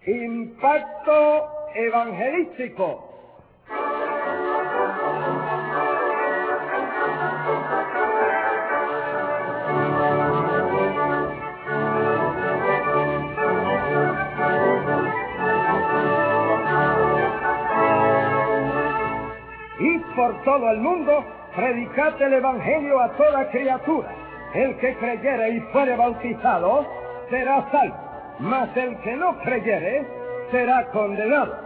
Impacto evangelístico. Id por todo el mundo, predicad el evangelio a toda criatura. El que creyere y fuere bautizado será salvo, mas el que no creyere será condenado.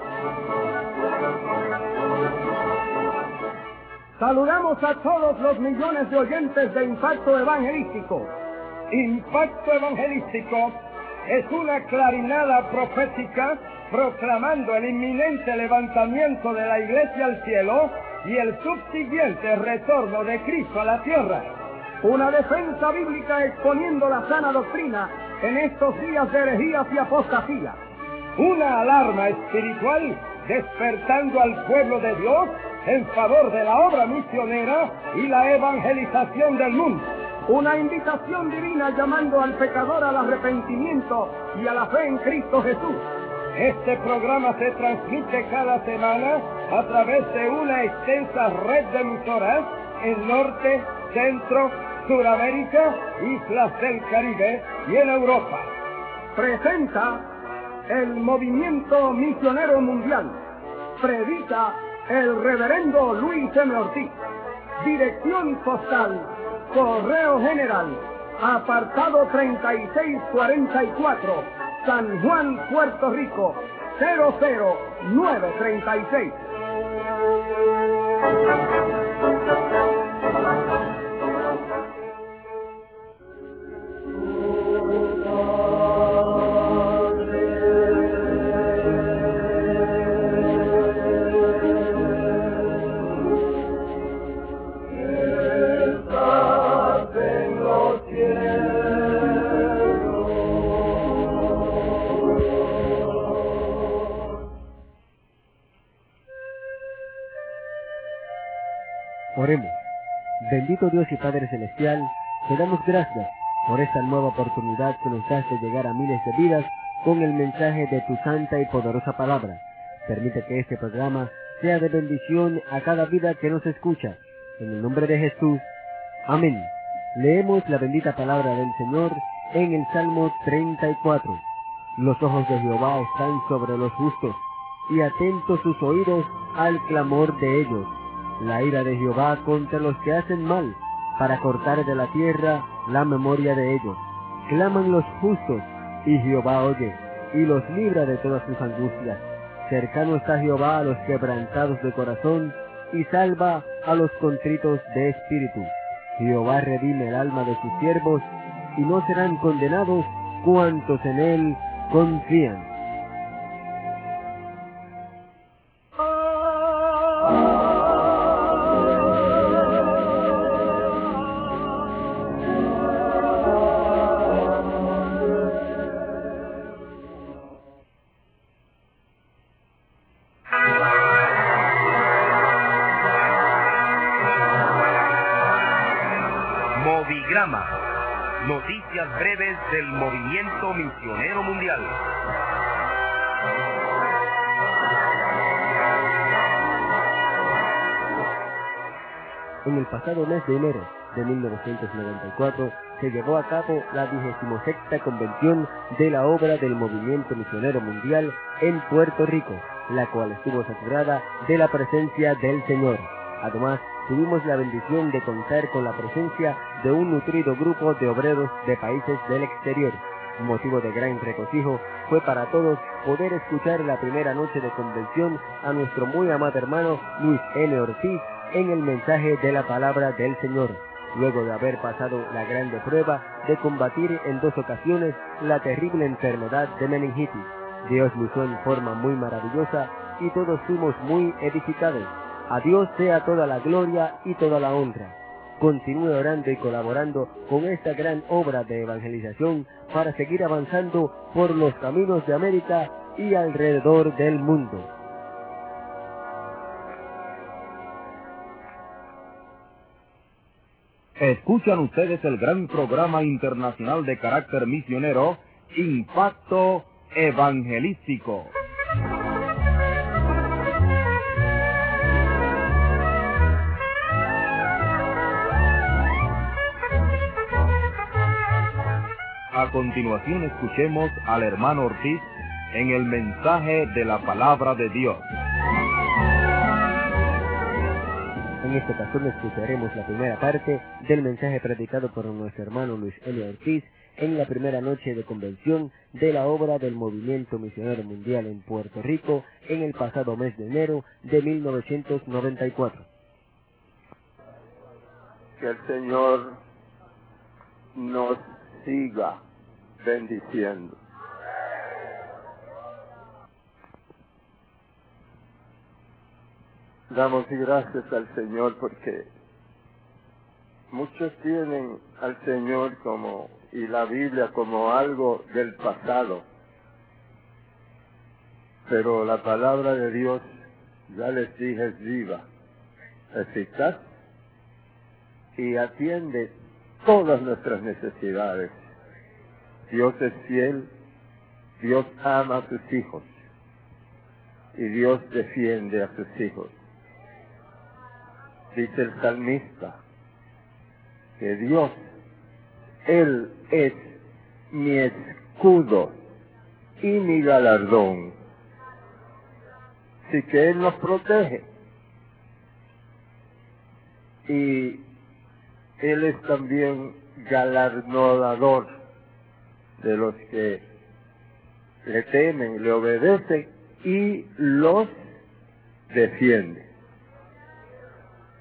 Saludamos a todos los millones de oyentes de Impacto Evangelístico. Impacto Evangelístico es una clarinada profética proclamando el inminente levantamiento de la Iglesia al cielo y el subsiguiente retorno de Cristo a la tierra. Una defensa bíblica exponiendo la sana doctrina en estos días de herejías y apostasía. Una alarma espiritual despertando al pueblo de Dios en favor de la obra misionera y la evangelización del mundo. Una invitación divina llamando al pecador al arrepentimiento y a la fe en Cristo Jesús. Este programa se transmite cada semana a través de una extensa red de emisoras en Norte, Centro, Suramérica, Islas del Caribe y en Europa. Presenta el Movimiento Misionero Mundial. Predica el Reverendo Luis M. Ortiz. Dirección postal, Correo General, apartado 3644, San Juan, Puerto Rico, 00936. Oremos. Bendito Dios y Padre Celestial, te damos gracias por esta nueva oportunidad que nos das de llegar a miles de vidas con el mensaje de tu santa y poderosa palabra. Permite que este programa sea de bendición a cada vida que nos escucha. En el nombre de Jesús. Amén. Leemos la bendita palabra del Señor en el Salmo 34. Los ojos de Jehová están sobre los justos, y atentos sus oídos al clamor de ellos. La ira de Jehová contra los que hacen mal, para cortar de la tierra la memoria de ellos. Claman los justos, y Jehová oye, y los libra de todas sus angustias. Cercano está Jehová a los quebrantados de corazón, y salva a los contritos de espíritu. Jehová redime el alma de sus siervos, y no serán condenados cuantos en él confían. Movigrama, noticias breves del Movimiento Misionero Mundial. En el pasado mes de enero de 1994 se llevó a cabo la 26ª Convención de la Obra del Movimiento Misionero Mundial en Puerto Rico, la cual estuvo saturada de la presencia del Señor. Además, tuvimos la bendición de contar con la presencia de un nutrido grupo de obreros de países del exterior. Motivo de gran regocijo fue para todos poder escuchar la primera noche de convención a nuestro muy amado hermano Luis M. Ortiz en el mensaje de la palabra del Señor, luego de haber pasado la grande prueba de combatir en 2 ocasiones la terrible enfermedad de meningitis. Dios lo usó en forma muy maravillosa y todos fuimos muy edificados. A Dios sea toda la gloria y toda la honra. Continúe orando y colaborando con esta gran obra de evangelización para seguir avanzando por los caminos de América y alrededor del mundo. Escuchan ustedes el gran programa internacional de carácter misionero, Impacto evangelístico. A continuación escuchemos al hermano Ortiz en el mensaje de la palabra de Dios. En esta ocasión escucharemos la primera parte del mensaje predicado por nuestro hermano Luis Elio Ortiz en la primera noche de convención de la obra del Movimiento Misionero Mundial en Puerto Rico en el pasado mes de enero de 1994. Que el Señor nos siga bendiciendo. Damos gracias al Señor porque muchos tienen al Señor y la Biblia como algo del pasado. Pero la palabra de Dios, ya les dije, es viva, eficaz y atiende todas nuestras necesidades. Dios es fiel, Dios ama a sus hijos y Dios defiende a sus hijos. Dice el salmista que Dios, Él es mi escudo y mi galardón. Así que Él nos protege. Y Él es también galardonador de los que le temen, le obedecen y los defiende.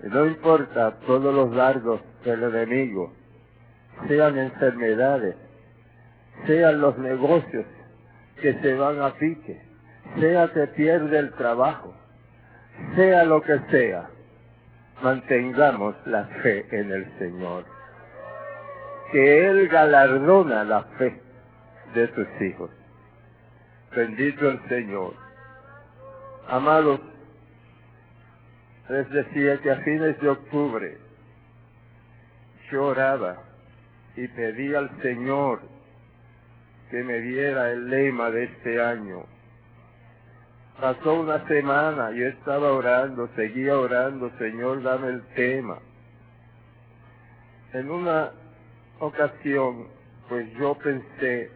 No importa todos los dardos del enemigo, sean enfermedades, sean los negocios que se van a pique, sea que pierde el trabajo, sea lo que sea, mantengamos la fe en el Señor, que Él galardona la fe de sus hijos. Bendito el Señor. Amados, les decía que a fines de octubre yo oraba y pedí al Señor que me diera el lema de este año. Pasó una semana, yo estaba orando, seguía orando, Señor, dame el tema. En una ocasión, pues yo pensé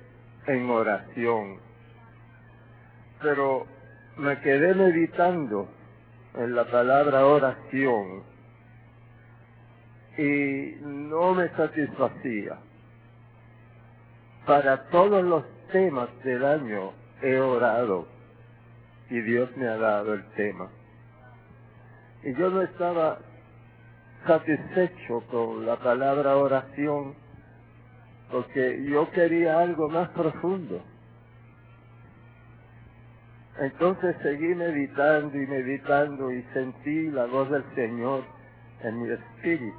en oración, pero me quedé meditando en la palabra oración y no me satisfacía. Para todos los temas del año he orado y Dios me ha dado el tema. Y yo no estaba satisfecho con la palabra oración porque yo quería algo más profundo. Entonces seguí meditando y sentí la voz del Señor en mi espíritu.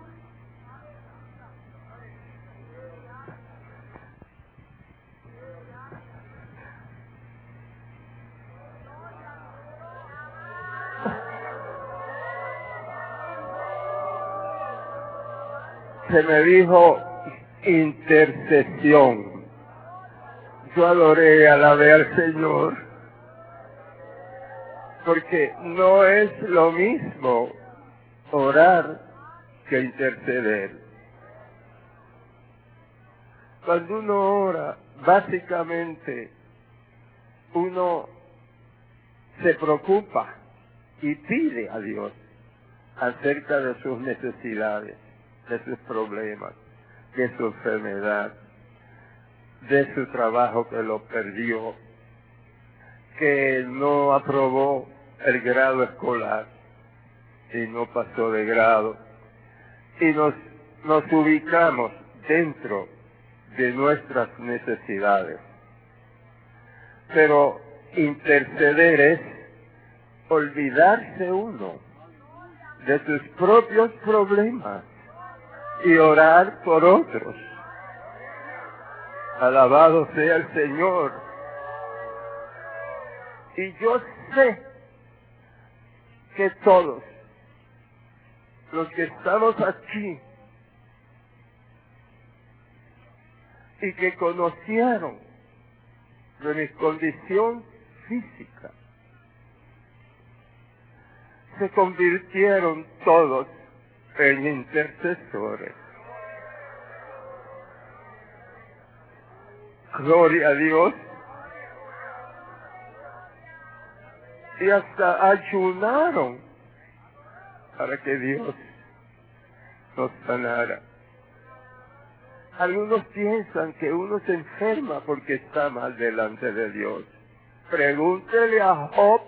Se me dijo intercesión. Yo alabé al Señor. Porque no es lo mismo orar que interceder. Cuando uno ora, básicamente uno se preocupa y pide a Dios acerca de sus necesidades, de sus problemas, de su enfermedad, de su trabajo que lo perdió, que no aprobó el grado escolar y no pasó de grado. Y nos ubicamos dentro de nuestras necesidades. Pero interceder es olvidarse uno de sus propios problemas y orar por otros. Alabado sea el Señor. Y yo sé que todos los que estamos aquí y que conocieron de mi condición física. Se convirtieron todos en intercesores. Gloria a Dios. Y hasta ayunaron para que Dios nos sanara. Algunos piensan que uno se enferma porque está mal delante de Dios. Pregúntele a Job.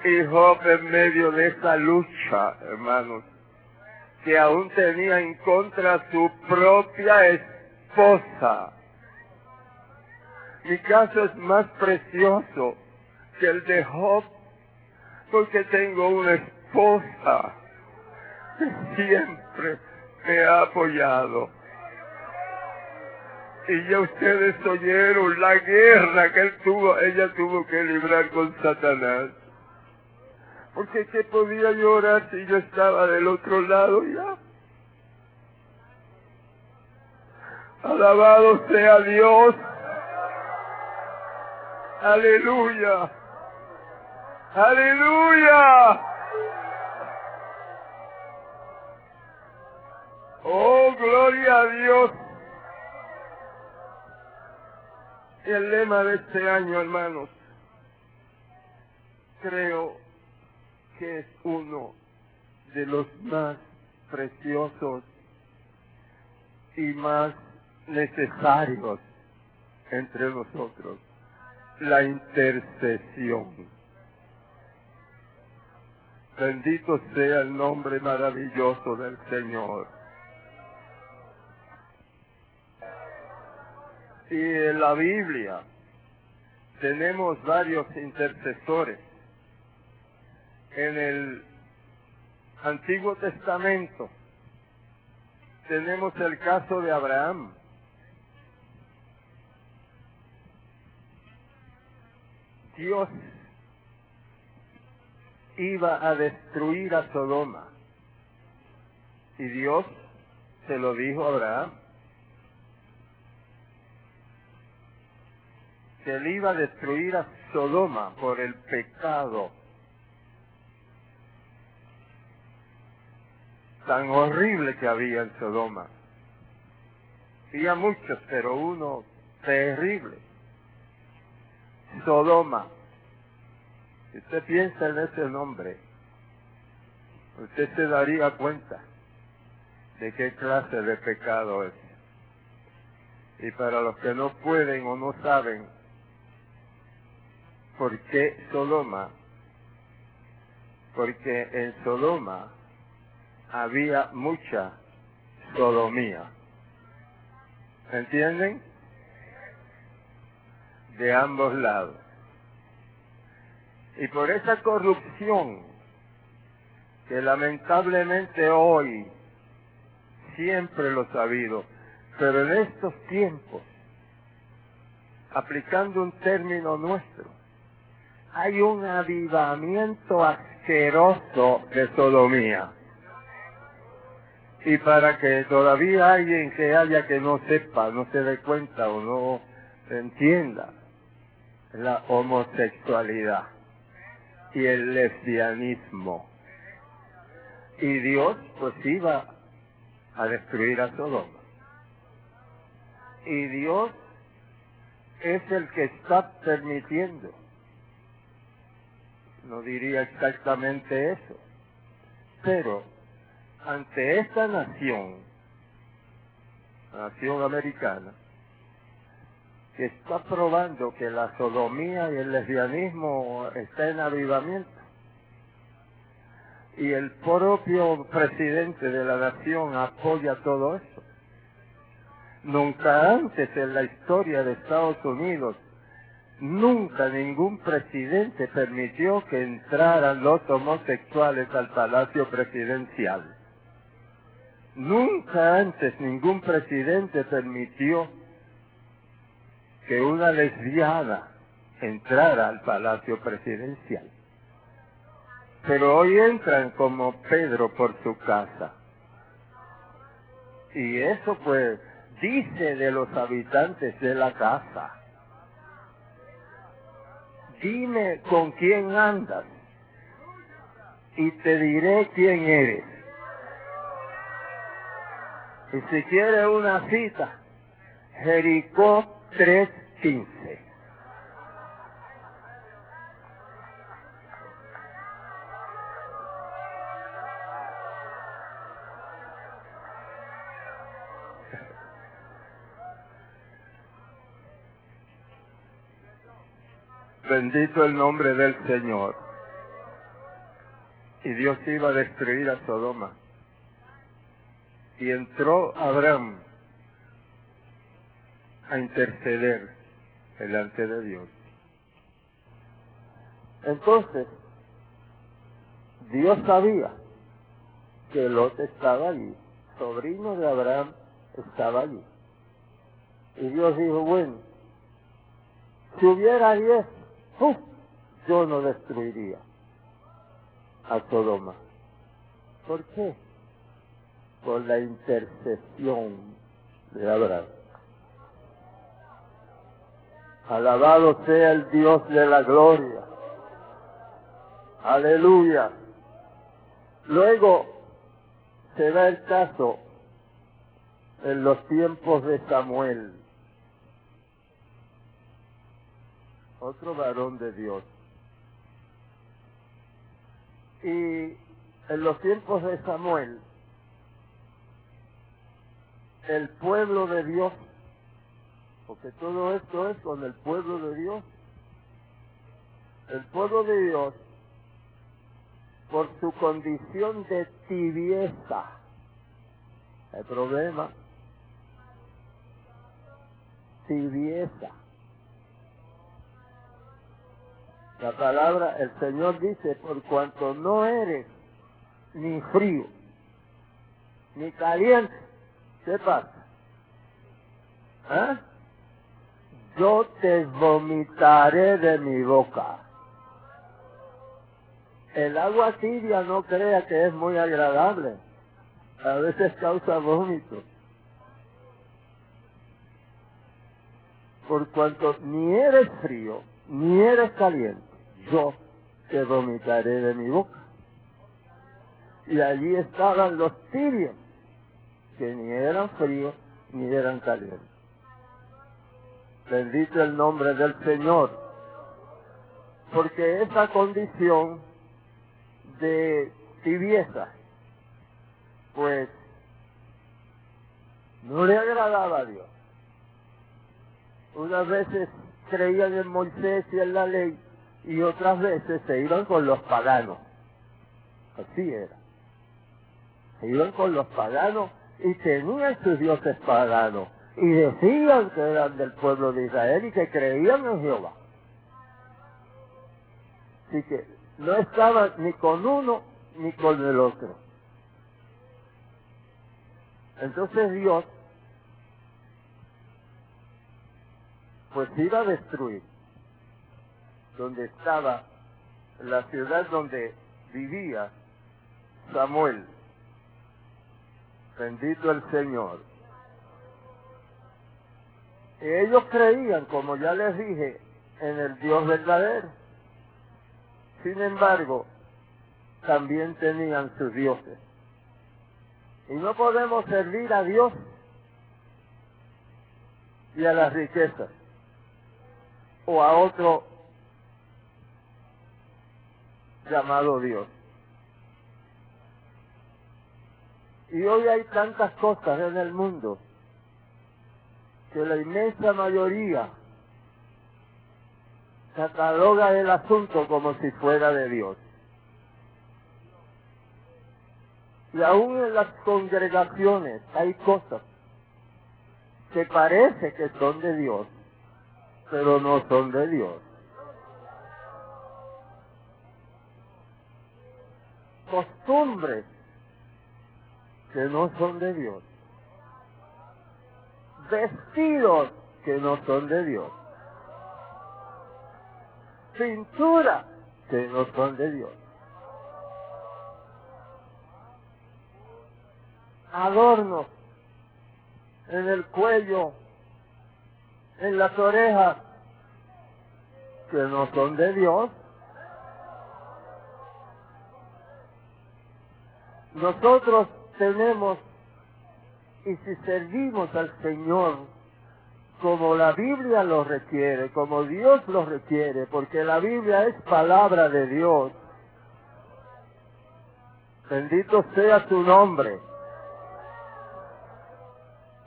Y Job, en medio de esa lucha, hermanos, que aún tenía en contra su propia esposa. Mi caso es más precioso que el de Job, porque tengo una esposa que siempre me ha apoyado. Y ya ustedes oyeron la guerra que ella tuvo que librar con Satanás. Porque ¿qué podía llorar si yo estaba del otro lado ya? Alabado sea Dios. Aleluya. Aleluya. Oh, gloria a Dios. Y el lema de este año, hermanos, creo que es uno de los más preciosos y más necesarios entre nosotros: la intercesión. Bendito sea el nombre maravilloso del Señor. Y en la Biblia tenemos varios intercesores. En el Antiguo Testamento tenemos el caso de Abraham. Dios iba a destruir a Sodoma. Y Dios se lo dijo a Abraham, que él iba a destruir a Sodoma por el pecado tan horrible que había en Sodoma. Había muchos, pero uno terrible. Sodoma. Si usted piensa en ese nombre, usted se daría cuenta de qué clase de pecado es. Y para los que no pueden o no saben por qué Sodoma, porque en Sodoma había mucha sodomía. ¿Entienden? De ambos lados. Y por esa corrupción que lamentablemente hoy siempre lo ha habido, pero en estos tiempos, aplicando un término nuestro, hay un avivamiento asqueroso de sodomía. Y para que todavía alguien que haya que no sepa, no se dé cuenta o no entienda la homosexualidad y el lesbianismo. Y Dios pues iba a destruir a Sodoma. Y Dios es el que está permitiendo. No diría exactamente eso, pero ante esta nación, la nación americana, que está probando que la sodomía y el lesbianismo está en avivamiento, y el propio presidente de la nación apoya todo eso. Nunca antes en la historia de Estados Unidos, nunca ningún presidente permitió que entraran los homosexuales al Palacio Presidencial. Nunca antes ningún presidente permitió que una lesbiana entrara al Palacio Presidencial. Pero hoy entran como Pedro por su casa. Y eso pues dice de los habitantes de la casa. Dime con quién andas y te diré quién eres. Y si quieres una cita, Jericó 3:15. Bendito el nombre del Señor. Y Dios iba a destruir a Sodoma. Y entró Abraham a interceder delante de Dios. Entonces, Dios sabía que Lot estaba allí, sobrino de Abraham estaba allí. Y Dios dijo, bueno, si hubiera 10, yo no destruiría a Sodoma. ¿Por qué? Por la intercesión de Abraham. Alabado sea el Dios de la gloria. Aleluya. Luego se da el caso en los tiempos de Samuel, otro varón de Dios. Y en los tiempos de Samuel, el pueblo de Dios, porque todo esto es con el pueblo de Dios, el pueblo de Dios, por su condición de tibieza, el problema, tibieza. La palabra, el Señor dice, por cuanto no eres ni frío, ni caliente, ¿qué pasa? ¿Ah? Yo te vomitaré de mi boca. El agua tibia no crea que es muy agradable. A veces causa vómito. Por cuanto ni eres frío, ni eres caliente, yo te vomitaré de mi boca. Y allí estaban los tibios, que ni eran fríos, ni eran calientes. Bendito el nombre del Señor. Porque esa condición de tibieza, pues, no le agradaba a Dios. Unas veces creían en Moisés y en la ley, y otras veces se iban con los paganos. Así era. Se iban con los paganos y tenían sus dioses paganos. Y decían que eran del pueblo de Israel y que creían en Jehová. Así que no estaban ni con uno ni con el otro. Entonces Dios pues iba a destruir donde estaba la ciudad donde vivía Samuel. Bendito el Señor. Y ellos creían, como ya les dije, en el Dios verdadero. Sin embargo, también tenían sus dioses. Y no podemos servir a Dios y a las riquezas, o a otro llamado Dios. Y hoy hay tantas cosas en el mundo que la inmensa mayoría cataloga el asunto como si fuera de Dios. Y aún en las congregaciones hay cosas que parece que son de Dios, pero no son de Dios. Costumbres que no son de Dios. Vestidos que no son de Dios. Pintura que no son de Dios. adornos en el cuello, en las orejas, que no son de Dios. Nosotros tenemos, y si servimos al Señor como la Biblia lo requiere, como Dios lo requiere, porque la Biblia es palabra de Dios, bendito sea su nombre.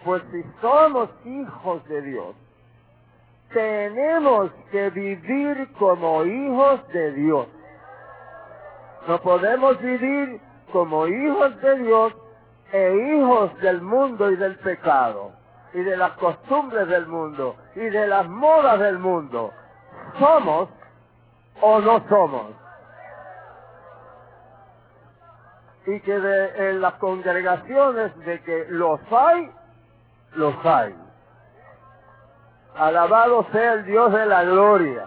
Pues si somos hijos de Dios, tenemos que vivir como hijos de Dios. No podemos vivir como hijos de Dios e hijos del mundo y del pecado, y de las costumbres del mundo, y de las modas del mundo. ¿Somos o no somos? Y que en las congregaciones de que los hay, los hay. Alabado sea el Dios de la gloria.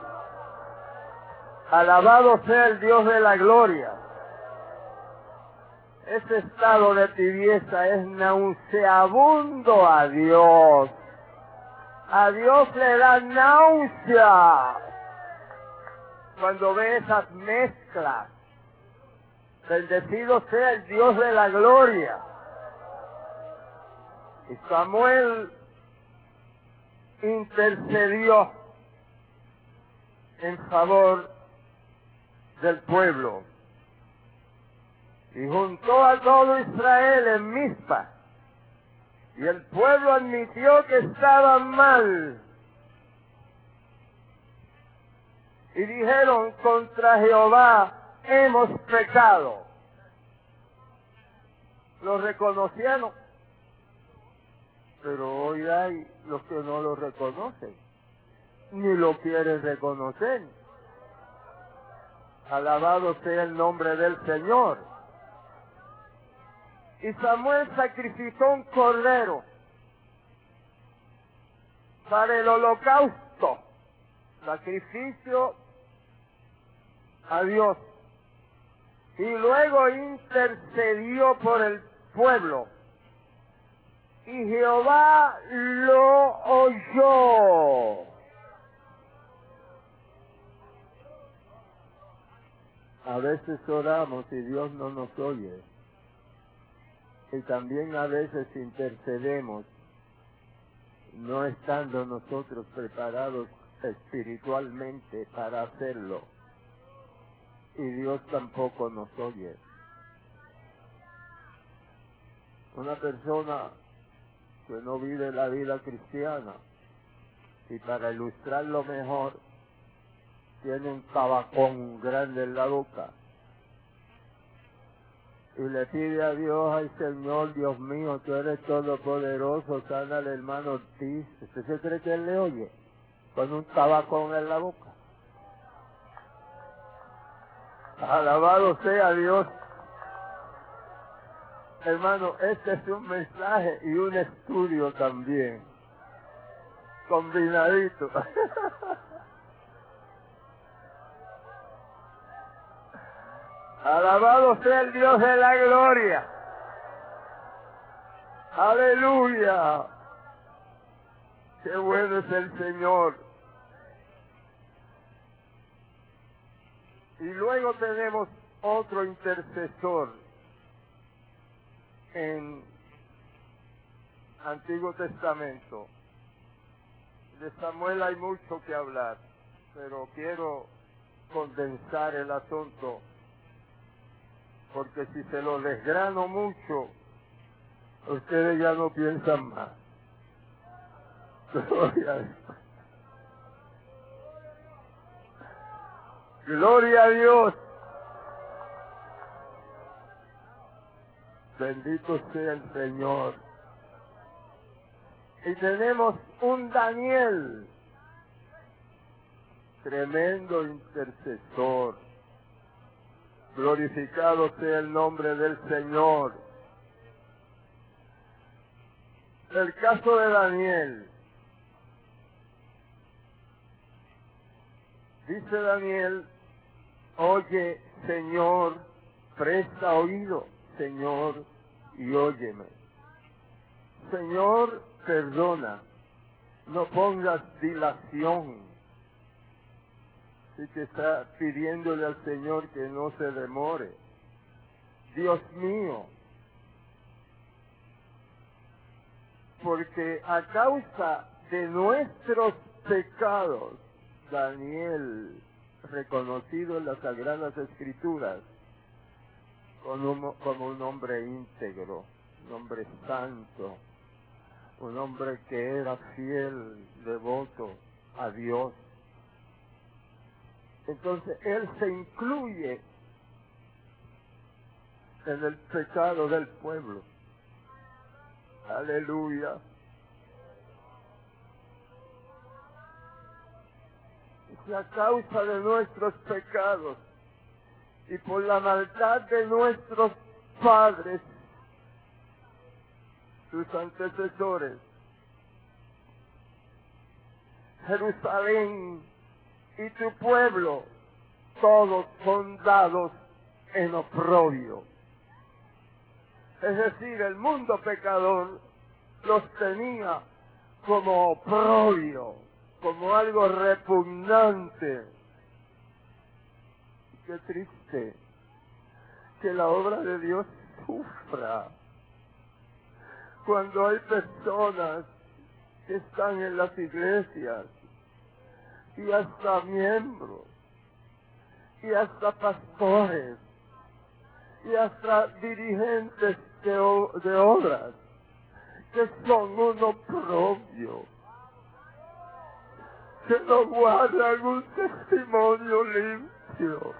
Alabado sea el Dios de la gloria. Ese estado de tibieza es nauseabundo a Dios. A Dios le da náusea cuando ve esas mezclas. Bendecido sea el Dios de la gloria. Y Samuel intercedió en favor del pueblo y juntó a todo Israel en Mizpa, y el pueblo admitió que estaban mal y dijeron: contra Jehová hemos pecado. Lo reconocieron, pero hoy hay los que no lo reconocen, ni lo quieren reconocer. Alabado sea el nombre del Señor. Y Samuel sacrificó un cordero para el holocausto, sacrificio a Dios. Y luego intercedió por el pueblo. Y Jehová lo oyó. A veces oramos y Dios no nos oye. Y también a veces intercedemos, no estando nosotros preparados espiritualmente para hacerlo. Y Dios tampoco nos oye. Una persona que no vive la vida cristiana, y para ilustrarlo mejor, tiene un tabacón grande en la boca, y le pide a Dios: ay Señor, Dios mío, tú eres todopoderoso, sana al hermano Ortiz. ¿Usted se cree que él le oye con un tabacón en la boca? Alabado sea Dios. Hermano, este es un mensaje y un estudio también, combinadito. Alabado sea el Dios de la gloria. Aleluya. Qué bueno es el Señor. Y luego tenemos otro intercesor en Antiguo Testamento. De Samuel hay mucho que hablar, pero quiero condensar el asunto, porque si se lo desgrano mucho, ustedes ya no piensan más. Gloria a Dios. Gloria a Dios. Bendito sea el Señor. Y tenemos un Daniel, tremendo intercesor. Glorificado sea el nombre del Señor. El caso de Daniel. Dice Daniel: oye, Señor, presta oído, Señor, y óyeme. Señor, perdona. No pongas dilación. Si te está pidiéndole al Señor que no se demore. Dios mío, porque a causa de nuestros pecados, Daniel, reconocido en las Sagradas Escrituras como un hombre íntegro, un hombre santo, un hombre que era fiel, devoto a Dios. Entonces él se incluye en el pecado del pueblo. Aleluya. Y a causa de nuestros pecados y por la maldad de nuestros padres, sus antecesores, Jerusalén y tu pueblo, todos son dados en oprobio. Es decir, el mundo pecador los tenía como oprobio, como algo repugnante. Qué triste que la obra de Dios sufra cuando hay personas que están en las iglesias y hasta miembros y hasta pastores y hasta dirigentes de obras que son un oprobio, que no guardan un testimonio limpio.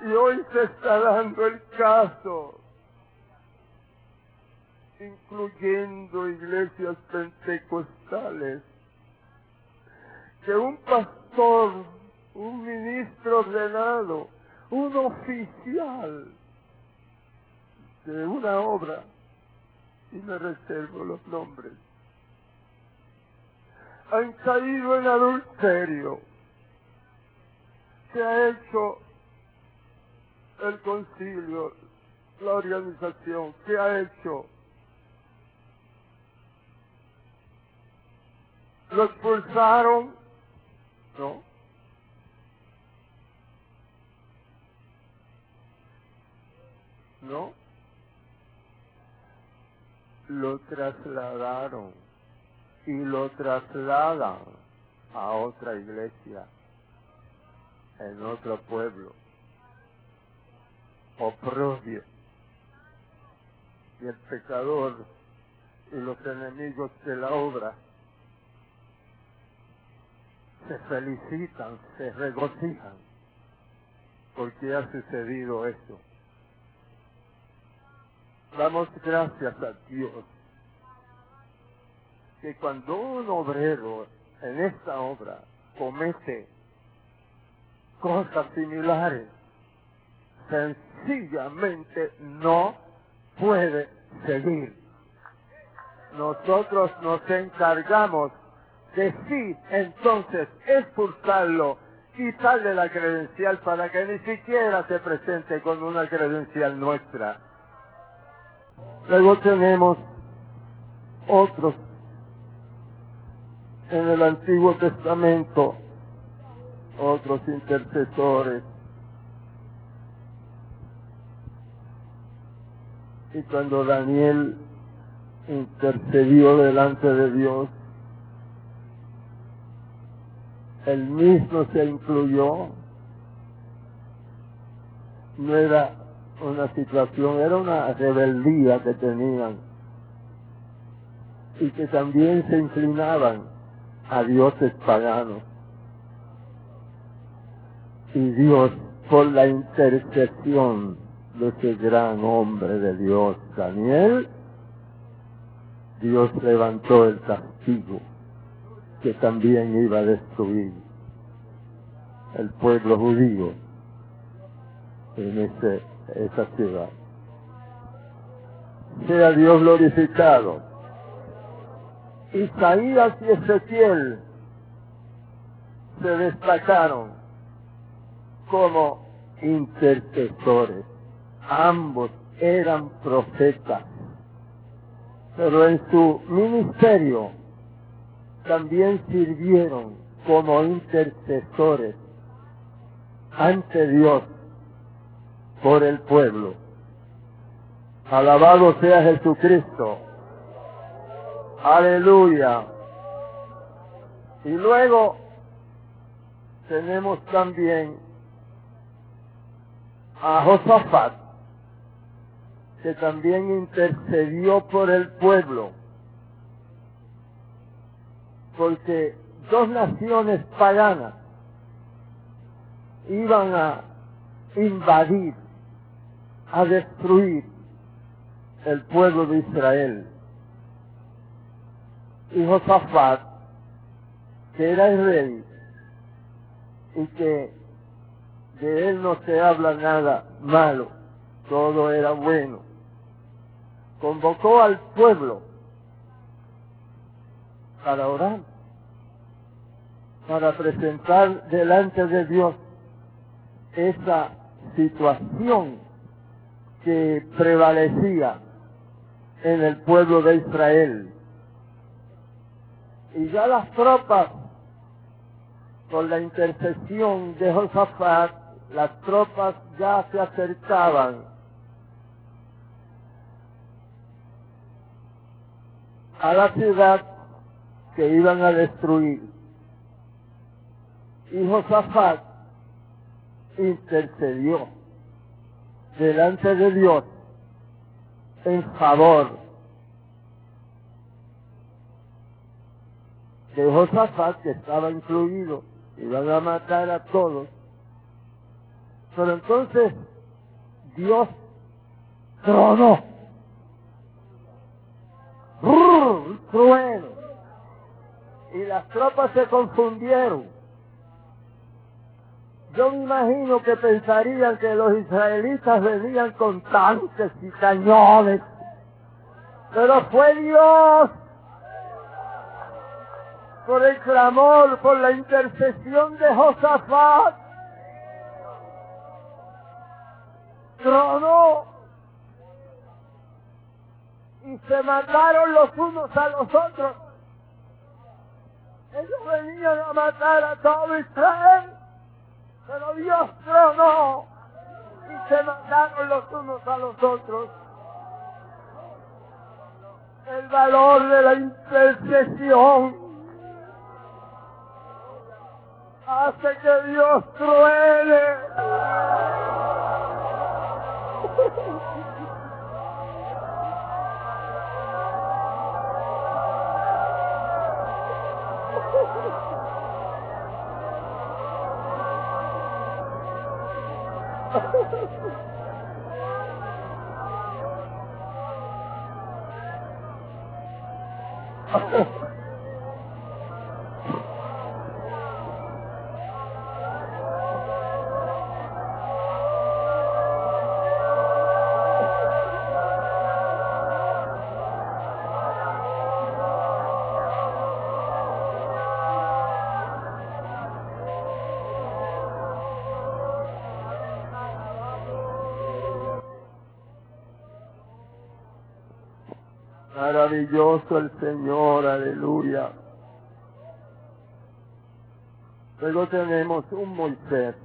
Y hoy se está dando el caso, incluyendo iglesias pentecostales, que un pastor, un ministro ordenado, un oficial de una obra, y me reservo los nombres, han caído en adulterio. ¿Qué ha hecho el concilio, la organización? ¿Qué ha hecho? ¿Lo expulsaron? No. No. Lo trasladaron y lo trasladan a otra iglesia, en otro pueblo. Oprobio. Y el pecador y los enemigos de la obra se felicitan, se regocijan, porque ha sucedido eso. Damos gracias a Dios que cuando un obrero en esta obra comete cosas similares, sencillamente no puede seguir. Nosotros nos encargamos de sí, entonces, expulsarlo, quitarle la credencial para que ni siquiera se presente con una credencial nuestra. Luego tenemos otros en el Antiguo Testamento, otros intercesores. Y cuando Daniel intercedió delante de Dios, él mismo se incluyó. No era una situación, era una rebeldía que tenían y que también se inclinaban a dioses paganos. Y Dios, por la intercesión de ese gran hombre de Dios, Daniel, Dios levantó el castigo que también iba a destruir el pueblo judío en esa ciudad. Sea Dios glorificado. Isaías y Ezequiel se destacaron como intercesores. Ambos eran profetas. pero en su ministerio también sirvieron como intercesores ante Dios por el pueblo. Alabado sea Jesucristo. Aleluya. Y luego tenemos también a Josafat, que también intercedió por el pueblo, porque dos naciones paganas iban a invadir, a destruir el pueblo de Israel. Y Josafat, que era el rey, y que de él no se habla nada malo, todo era bueno, convocó al pueblo para orar, para presentar delante de Dios esa situación que prevalecía en el pueblo de Israel. Y ya las tropas, por la intercesión de Josafat, las tropas ya se acercaban a la ciudad que iban a destruir. Y Josafat intercedió delante de Dios en favor de Josafat, que estaba incluido, iban a matar a todos. Pero entonces Dios tronó, trueno, y las tropas se confundieron. Yo me imagino que pensarían que los israelitas venían con tanques y cañones, pero fue Dios, por el clamor, por la intercesión de Josafat, tronó, y se mataron los unos a los otros. Ellos venían a matar a todo Israel, pero Dios tronó y se mataron los unos a los otros. El valor de la intercesión hace que Dios truene. Maravilloso el Señor, aleluya. Luego tenemos un Moisés.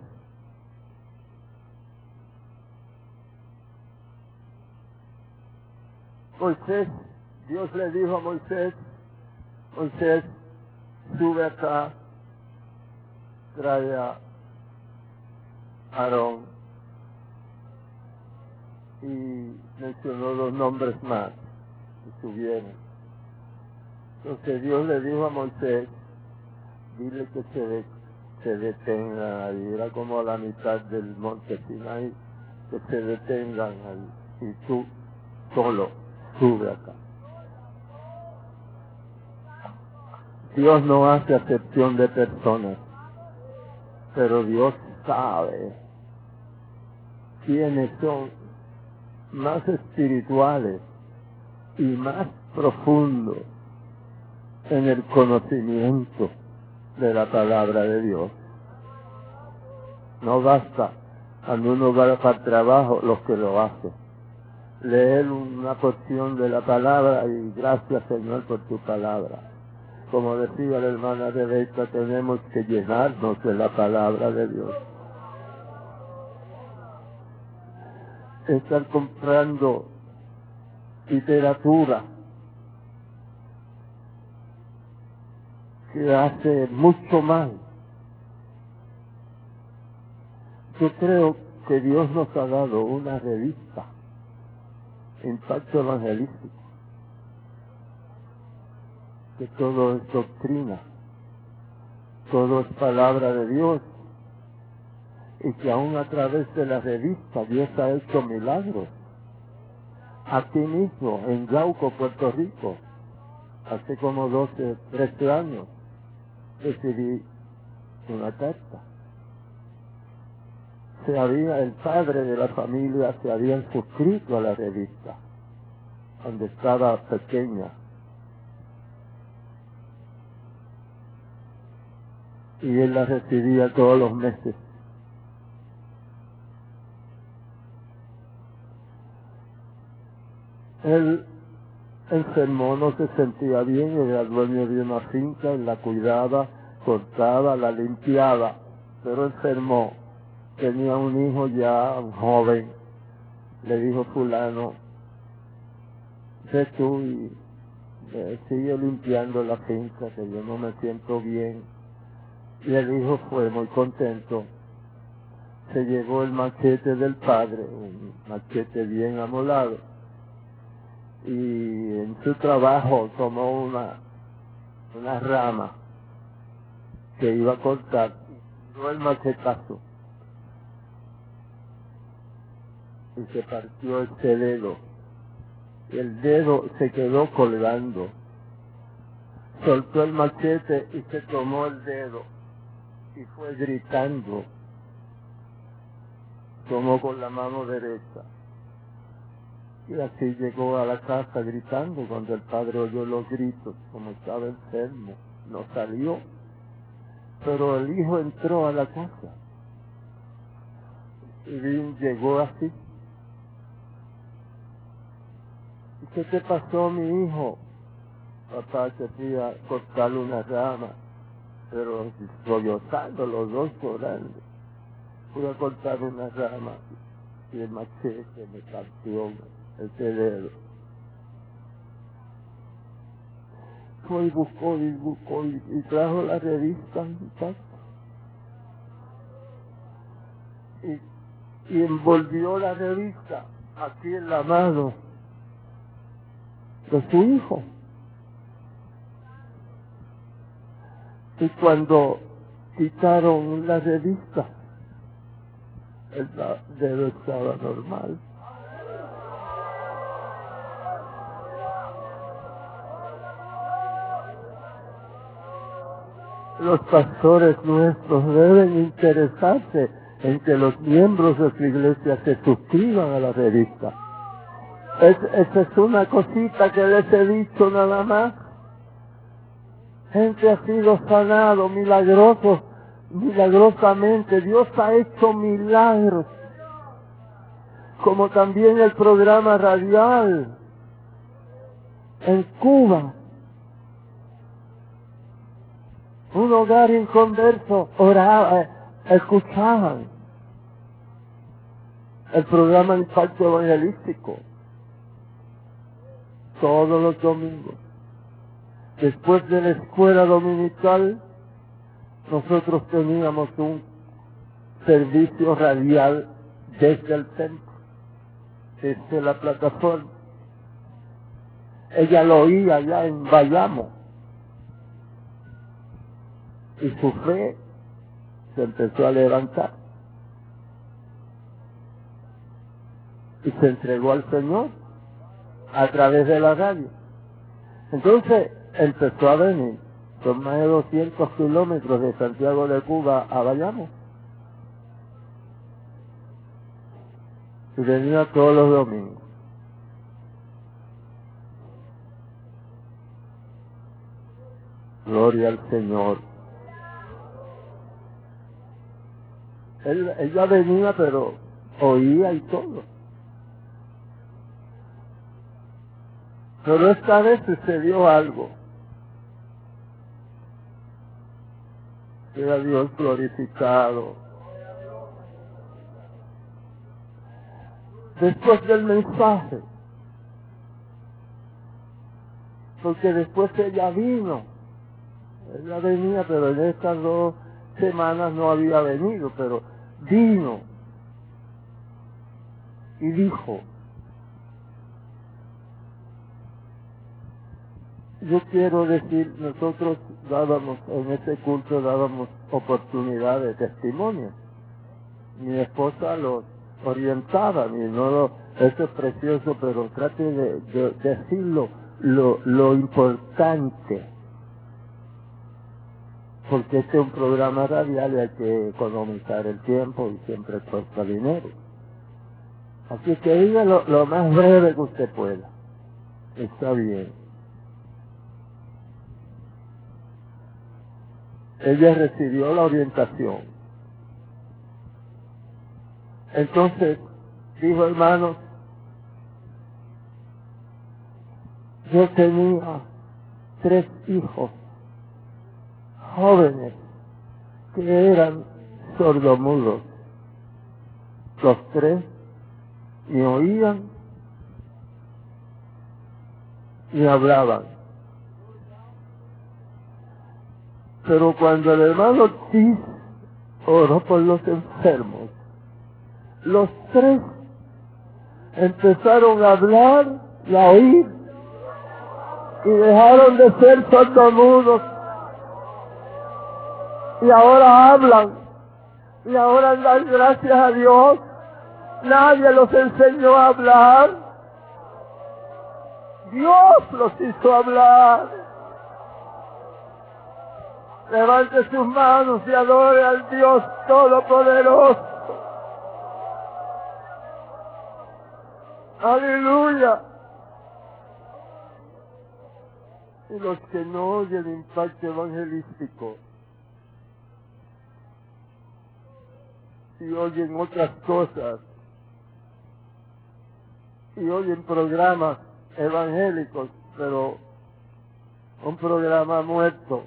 Moisés, Dios le dijo a Moisés, Moisés, sube acá, trae a Aarón, y mencionó los nombres más que subieron. Entonces Dios le dijo a Moisés, dile que se detengan ahí, era como a la mitad del monte Sinai, que se detengan ahí, y tú solo sube acá. Dios no hace acepción de personas, pero Dios sabe quiénes son más espirituales y más profundos en el conocimiento de la palabra de Dios. No basta cuando uno va para el trabajo los que lo hacen. leer una porción de la palabra y gracias, Señor, por tu palabra. Como decía la hermana Rebeca, tenemos que llenarnos de la palabra de Dios. Estar comprando literatura que hace mucho mal. Yo creo que Dios nos ha dado una revista, Impacto Evangelístico, que todo es doctrina, todo es palabra de Dios, y que aún a través de la revista Dios ha hecho milagros. Aquí mismo, en Yauco, Puerto Rico, hace como 12, 13 años, recibí una carta. El padre de la familia se había suscrito a la revista, cuando estaba pequeña. Y él la recibía todos los meses. Él enfermó, no se sentía bien, era dueño de una finca, él la cuidaba, cortaba, la limpiaba, pero enfermó. Tenía un hijo ya, un joven. Le dijo fulano, ve tú y sigue limpiando la finca, que yo no me siento bien. Y el hijo fue muy contento. Se llevó el machete del padre, un machete bien amolado. Y en su trabajo tomó una rama que iba a cortar, dio el machetazo y se partió este dedo. Y el dedo se quedó colgando. Soltó el machete y se tomó el dedo y fue gritando. Tomó con la mano derecha. Y así llegó a la casa gritando. Cuando el padre oyó los gritos, como estaba enfermo, no salió. Pero el hijo entró a la casa y llegó así. ¿Y qué te pasó, mi hijo? Papá, te fui a cortarle una rama, pero sollozando, los dos llorando. Fui a cortar una rama y el machete me partió el dedo. Fue y buscó y trajo la revista y envolvió la revista aquí en la mano de su hijo. Y cuando quitaron la revista, el dedo estaba normal. Los pastores nuestros deben interesarse en que los miembros de su iglesia se suscriban a la revista. Esa es una cosita que les he dicho nada más. Gente ha sido sanado, milagrosamente. Dios ha hecho milagros. Como también el programa radial en Cuba. Un hogar inconverso oraba, escuchaban el programa Impacto Evangelístico todos los domingos. Después de la escuela dominical, nosotros teníamos un servicio radial desde el templo, desde la plataforma. Ella lo oía allá en Bayamo. Y su fe se empezó a levantar. Y se entregó al Señor a través de la radio. Entonces empezó a venir. Son más de 200 kilómetros de Santiago de Cuba a Bayamo. Y venía todos los domingos. Gloria al Señor. Ella venía, pero oía y todo. Pero esta vez sucedió algo. Sea Dios glorificado. Después del mensaje, porque después ella vino, ella venía, pero en estas 2 semanas no había venido, pero vino y dijo: yo quiero decir, nosotros dábamos, en este culto dábamos oportunidad de testimonio. Mi esposa los orientaba, y eso es precioso, pero trate de decirlo lo importante, porque este es un programa radial y hay que economizar el tiempo y siempre cuesta dinero. Así que diga lo más breve que usted pueda. Está bien. Ella recibió la orientación. Entonces, dijo: hermanos, yo tenía 3 hijos jóvenes que eran sordomudos. Los 3 ni oían ni hablaban. Pero cuando el hermano Ortiz oró por los enfermos, los 3 empezaron a hablar y a oír y dejaron de ser sordomudos y ahora hablan y ahora dan gracias a Dios. Nadie los enseñó a hablar, Dios los hizo hablar. Levante sus manos y adore al Dios Todopoderoso. Aleluya. Y los que no oyen Impacto Evangelístico y oyen otras cosas y oyen programas evangélicos, pero un programa muerto,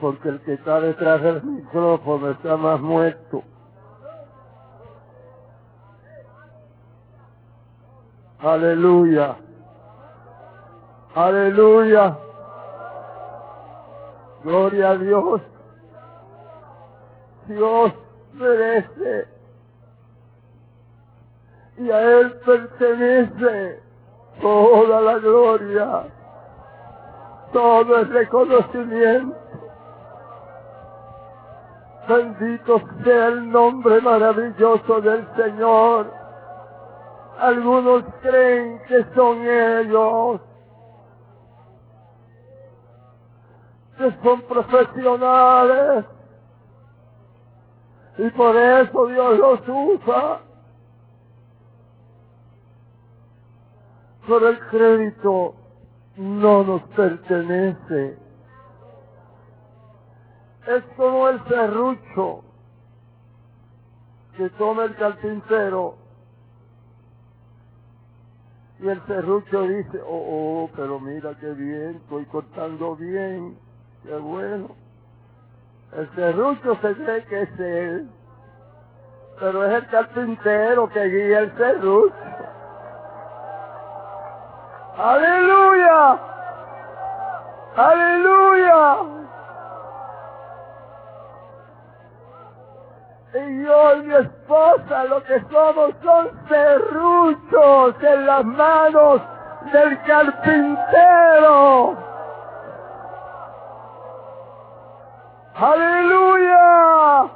porque el que está detrás del micrófono está más muerto. Aleluya. Aleluya. Gloria a Dios. Dios merece y a Él pertenece toda la gloria, todo el reconocimiento. Bendito sea el nombre maravilloso del Señor. Algunos creen que son ellos, que son profesionales, y por eso Dios los usa. Pero el crédito no nos pertenece. Es como el serrucho que toma el carpintero y el serrucho dice: oh, pero mira qué bien, estoy cortando bien, qué bueno. El serrucho se cree que es él, pero es el carpintero que guía el serrucho. ¡Aleluya! ¡Aleluya! Y yo y mi esposa lo que somos son serruchos en las manos del carpintero. ¡Aleluya!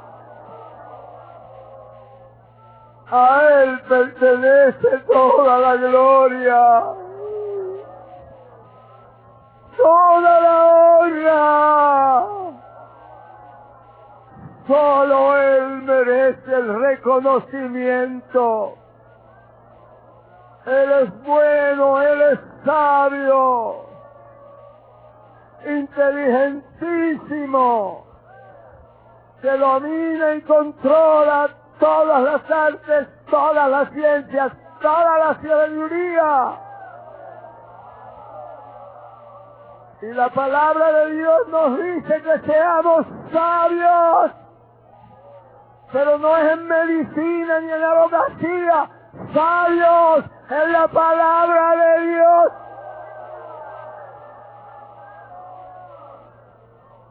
A Él pertenece toda la gloria, toda la honra. Solo Él merece el reconocimiento. Él es bueno, Él es sabio, inteligentísimo, que domina y controla todas las artes, todas las ciencias, toda la sabiduría. Y la palabra de Dios nos dice que seamos sabios. Pero no es en medicina ni en abogacía. Sabios en la palabra de Dios.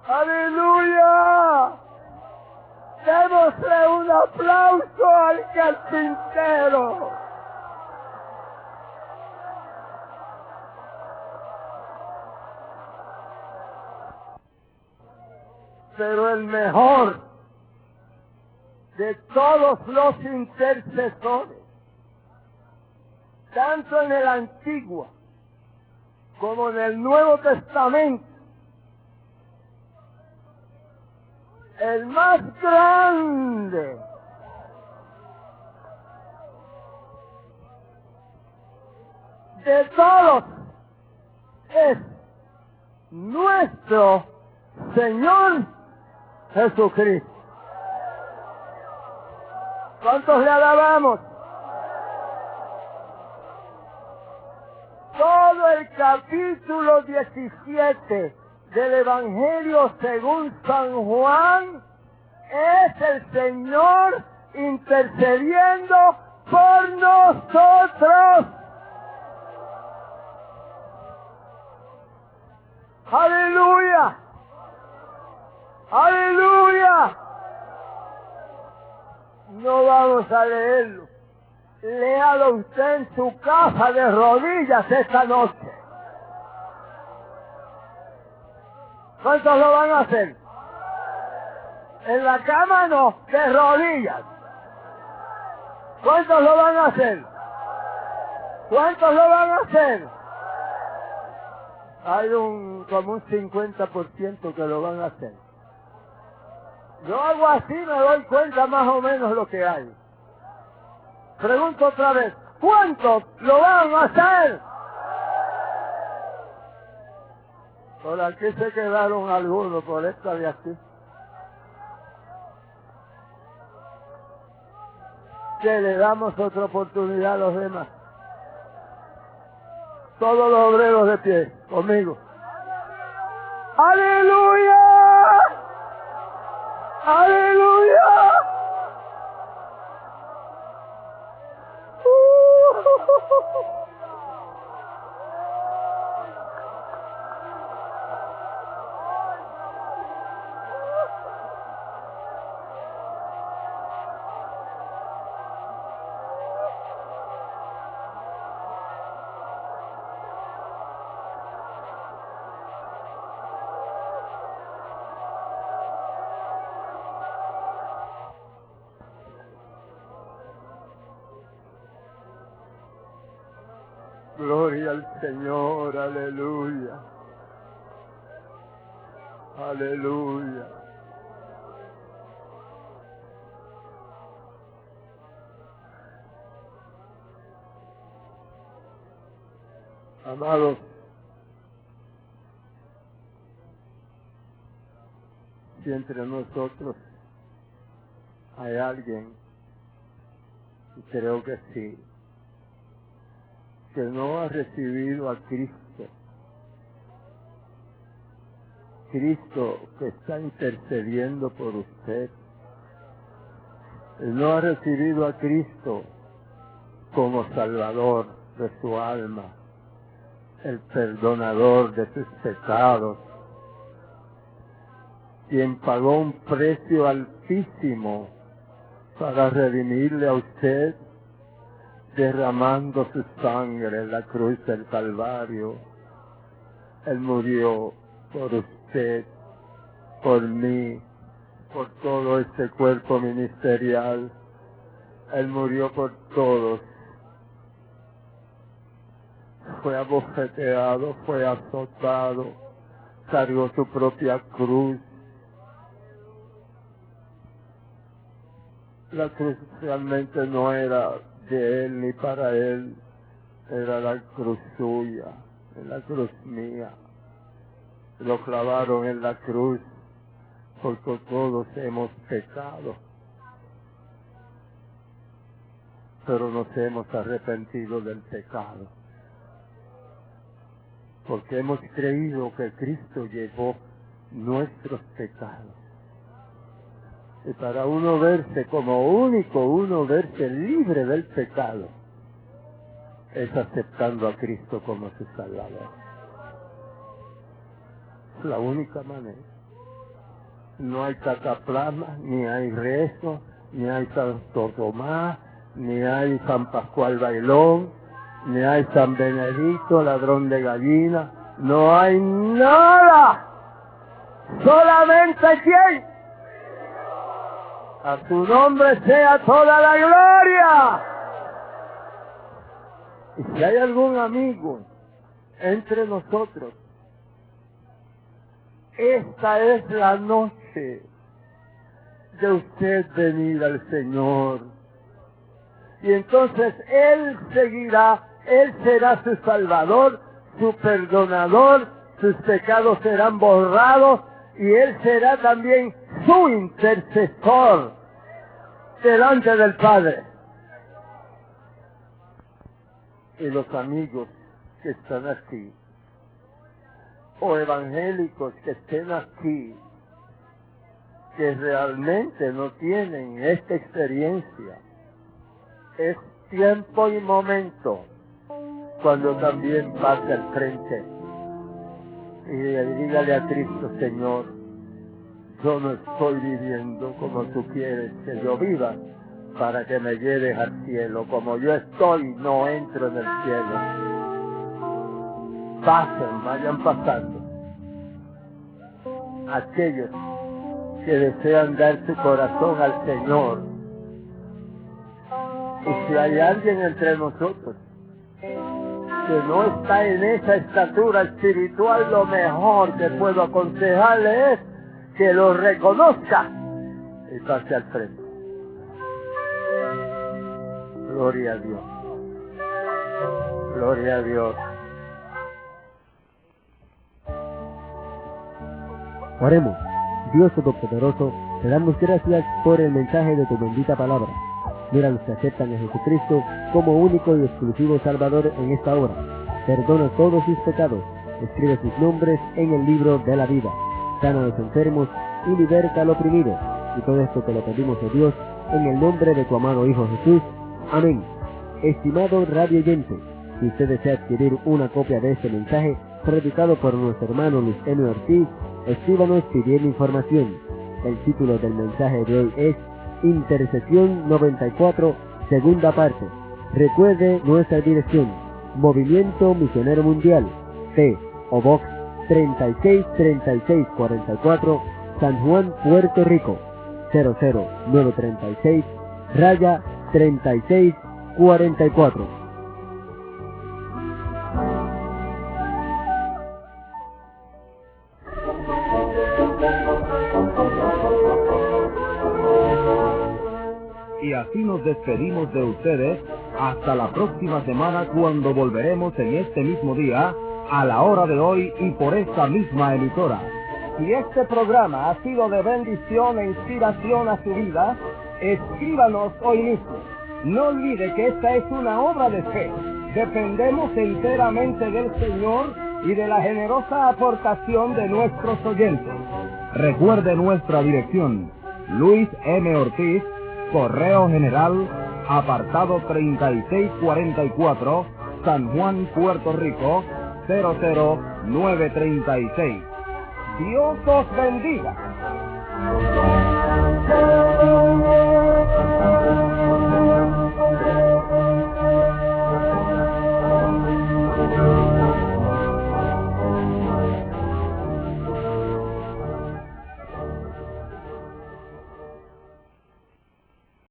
¡Aleluya! Démosle un aplauso al carpintero. Pero el mejor de todos los intercesores, tanto en el Antiguo como en el Nuevo Testamento, el más grande de todos es nuestro Señor Jesucristo. ¿Cuántos le alabamos? Todo el capítulo 17 del Evangelio según San Juan es el Señor intercediendo por nosotros. ¡Aleluya! ¡Aleluya! No vamos a leerlo. Léalo usted en su casa de rodillas esta noche. ¿Cuántos lo van a hacer? En la cama no, de rodillas. ¿Cuántos lo van a hacer? ¿Cuántos lo van a hacer? Hay como un 50% que lo van a hacer. Yo hago así, me doy cuenta más o menos lo que hay. Pregunto otra vez, ¿cuántos lo van a hacer? Por aquí se quedaron algunos, por esta de aquí. Que le damos otra oportunidad a los demás. Todos los obreros de pie, conmigo. ¡Aleluya! ¡Aleluya! Gloria al Señor, aleluya. Aleluya. Amados, si entre nosotros hay alguien, y creo que sí, que no ha recibido a Cristo, Cristo que está intercediendo por usted, no ha recibido a Cristo como Salvador de su alma, el perdonador de sus pecados, quien pagó un precio altísimo para redimirle a usted, derramando su sangre en la cruz del Calvario. Él murió por usted, por mí, por todo este cuerpo ministerial. Él murió por todos. Fue abofeteado, fue azotado, cargó su propia cruz. La cruz realmente no era de él ni para él, era la cruz suya, la cruz mía. Lo clavaron en la cruz porque todos hemos pecado, pero nos hemos arrepentido del pecado. porque hemos creído que Cristo llevó nuestros pecados. Y para uno verse como único, uno verse libre del pecado, es aceptando a Cristo como su Salvador. Es la única manera. No hay cataplasma, ni hay rezo, ni hay Santo Tomás, ni hay San Pascual Bailón, ni hay San Benedicto, ladrón de gallina. No hay nada. Solamente ¿quién? A su nombre sea toda la gloria. Y si hay algún amigo entre nosotros, esta es la noche de usted venir al Señor. Y entonces Él seguirá, Él será su Salvador, su perdonador, sus pecados serán borrados y Él será también su intercesor delante del Padre. Y los amigos que están aquí, o evangélicos que estén aquí, que realmente no tienen esta experiencia, es tiempo y momento cuando también pase al frente y dígale a Cristo: Señor, yo no estoy viviendo como tú quieres que yo viva para que me lleves al cielo. Como yo estoy, no entro en el cielo. Pasen, vayan pasando aquellos que desean dar su corazón al Señor. Y si hay alguien entre nosotros que no está en esa estatura espiritual, lo mejor que puedo aconsejarle es que lo reconozca y pase al frente. Gloria a Dios. Gloria a Dios. Oremos. Dios Todopoderoso, te damos gracias por el mensaje de tu bendita palabra. Mira a los que aceptan a Jesucristo como único y exclusivo Salvador en esta hora. Perdona todos sus pecados. Escribe sus nombres en el libro de la vida. Sana a los enfermos y liberta al oprimido. Y todo esto te lo pedimos, oh Dios, en el nombre de tu amado Hijo Jesús. Amén. Estimado radio oyente, si usted desea adquirir una copia de este mensaje predicado por nuestro hermano Luis M. Ortiz, escríbanos pidiendo información. El título del mensaje de hoy es Intercesión 94, segunda parte. Recuerde nuestra dirección: Movimiento Misionero Mundial, P.O. Box 363644, San Juan, Puerto Rico, 00936-3644. Y así nos despedimos de ustedes hasta la próxima semana, cuando volveremos en este mismo día, a la hora de hoy y por esta misma emisora. Si este programa ha sido de bendición e inspiración a su vida, escríbanos hoy mismo. No olvide que esta es una obra de fe. Dependemos enteramente del Señor y de la generosa aportación de nuestros oyentes. Recuerde nuestra dirección: Luis M. Ortiz, Correo General, apartado 3644, San Juan, Puerto Rico, 00936. Dios os bendiga.